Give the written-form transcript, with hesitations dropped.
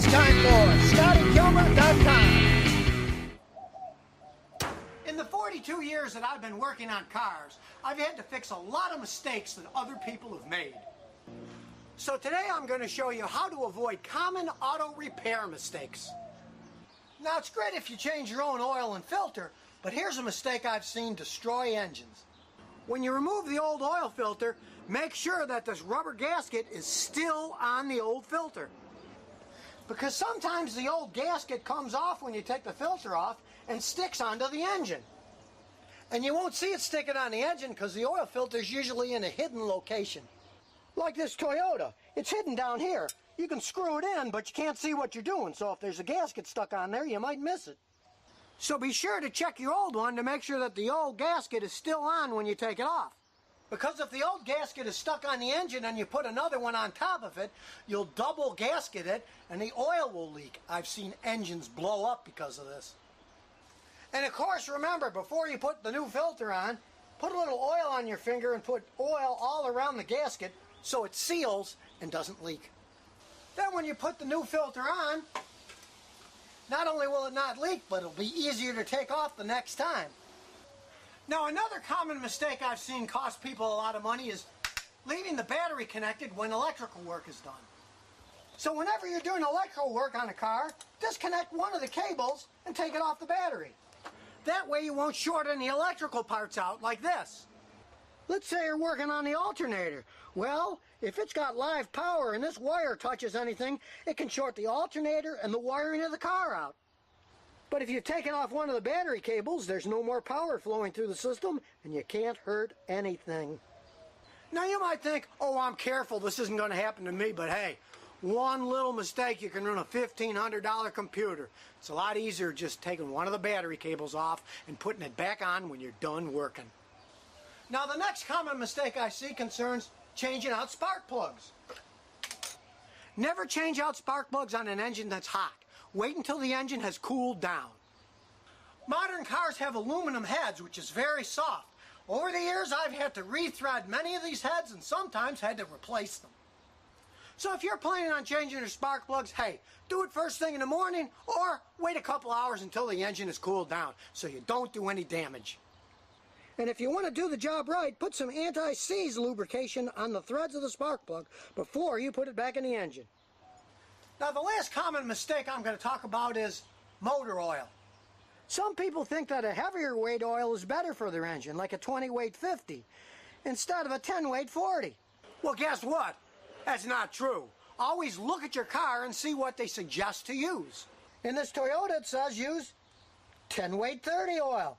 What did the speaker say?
it's time for ScottyKilmer.com. In the 42 years that I've been working on cars, I've had to fix a lot of mistakes that other people have made. So today I'm going to show you how to avoid common auto repair mistakes. Now it's great if you change your own oil and filter, but here's a mistake I've seen destroy engines. When you remove the old oil filter, make sure that this rubber gasket is still on the old filter. Because sometimes the old gasket comes off when you take the filter off and sticks onto the engine. And you won't see it sticking on the engine because the oil filter is usually in a hidden location. Like this Toyota, it's hidden down here. You can screw it in, but you can't see what you're doing, so if there's a gasket stuck on there, you might miss it. So be sure to check your old one to make sure that the old gasket is still on when you take it off. Because if the old gasket is stuck on the engine and you put another one on top of it, you'll double gasket it and the oil will leak. I've seen engines blow up because of this. And of course, remember, before you put the new filter on, put a little oil on your finger and put oil all around the gasket so it seals and doesn't leak. Then when you put the new filter on, not only will it not leak, but it'll be easier to take off the next time. Now, another common mistake I've seen cost people a lot of money is leaving the battery connected when electrical work is done. So whenever you're doing electrical work on a car, disconnect one of the cables and take it off the battery. That way you won't short any electrical parts out like this. Let's say you're working on the alternator. Well, if it's got live power and this wire touches anything, it can short the alternator and the wiring of the car out. But if you've taken off one of the battery cables, there's no more power flowing through the system and you can't hurt anything. Now you might think, oh, I'm careful, this isn't going to happen to me, but hey, one little mistake, you can ruin a $1,500 computer. It's a lot easier just taking one of the battery cables off and putting it back on when you're done working. Now the next common mistake I see concerns changing out spark plugs. Never change out spark plugs on an engine that's hot. Wait until the engine has cooled down. Modern cars have aluminum heads, which is very soft. Over the years, I've had to rethread many of these heads and sometimes had to replace them. So if you're planning on changing your spark plugs, hey, do it first thing in the morning or wait a couple hours until the engine is cooled down so you don't do any damage. And if you want to do the job right, put some anti-seize lubrication on the threads of the spark plug before you put it back in the engine. Now the last common mistake I'm going to talk about is motor oil. Some people think that a heavier weight oil is better for their engine, like a 20 weight 50, instead of a 10 weight 40. Well, guess what? That's not true. Always look at your car and see what they suggest to use. In this Toyota it says use 10 weight 30 oil.